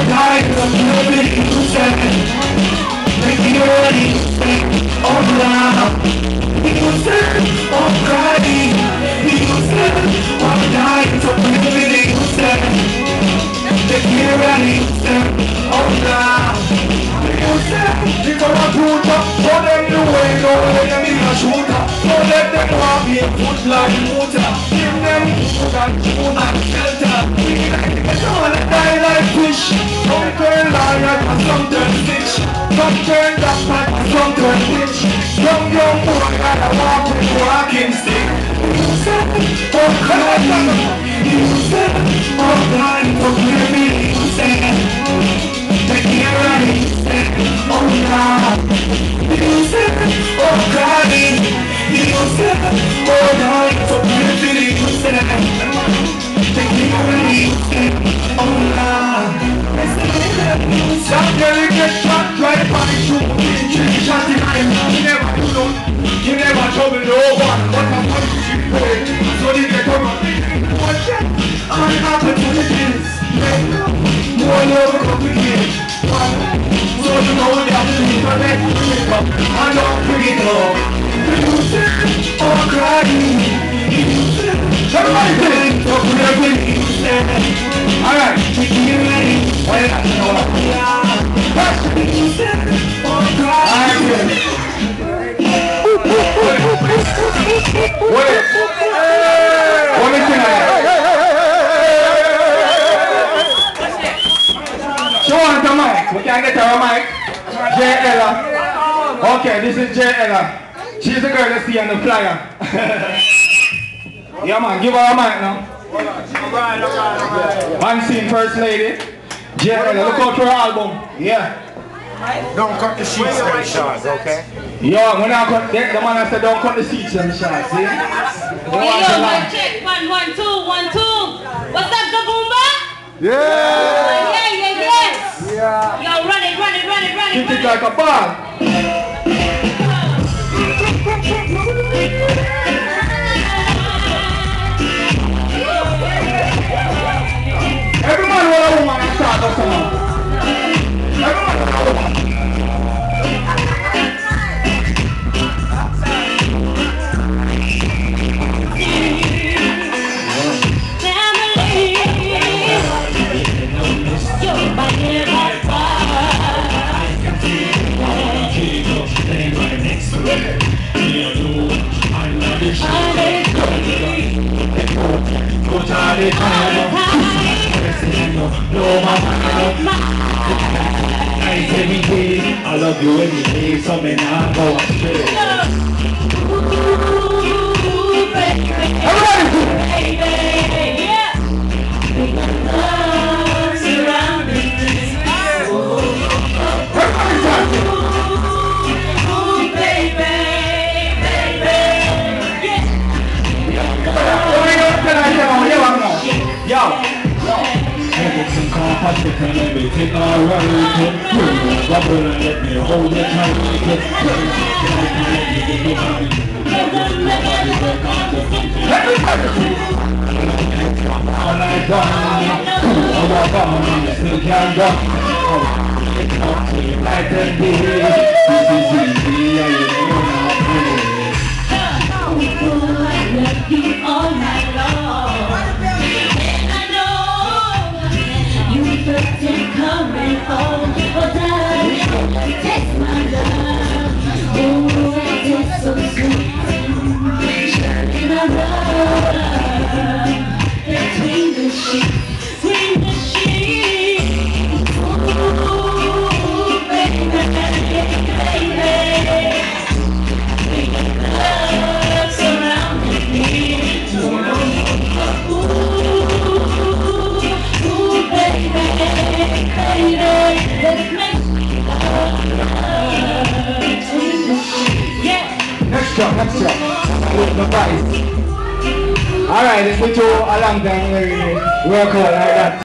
die, I'm living in the sand. Make me ready, oh now. People say, I'm crying. People say, I'm dying, I'm living in the sand. Make me ready, oh now. People say, people are shooter, show them the way, no enemy a shooter. Don't let them walk in foot like water. Give them food and food and shelter. All die like fish. Some turn lion and some turn fish. Some turn doctor and some turn witch. Young boy gotta walk with walking stick. You said, oh crying. You said, oh dying for living. You said, take me ready. Oh now. You said, oh crying. You said, oh dying for living. You said, take me ready. Oh now. Some girl get shot right by the shoe. Shot in him. You never do no. You never trouble no one. What a funny shit way. So they get come up. Watch it. I'm opportunities. More love complicated. So you know they have to do for that. I don't bring it up. You said, oh crying. Everybody say, oh crying. Alright, take me ready. Why not? You said, oh crying. Wait. What is it? Show on the mic. We can get her a mic. J. Ella. Okay, this is J. Ella. She's the girl you see on the flyer. Yeah man, give her a mic now. Unseen First Lady. J. Ella, look out for her album. Yeah. Don't cut the sheets them shots, okay? Yo, when I cut the man I said don't cut the seats them shots, see? Yo, check 1, 1, 2, 1, 2. What's up, Gaboomba? Yeah! Yeah. Yo, run it. Keep it like a ball. Everyone want a woman and start up someone. Everyone want a woman. I love you every day, so man I go straight. Everything alright, rubber and let me hold it tight. All night long, all night long, still can't go. It's to you night and day. This is easy, I know now. I love you all night long. And I know you pretend coming home. Oh, darling, taste my love. Oh, it tastes so sweet. Shining a love between the sheets, between the sheets. Ooh, baby, baby. Love surrounding me. Ooh, baby, baby. Let's make love between the sheets. Yeah. Next job. With the price. Alright, it's been too a long time. Work out like that.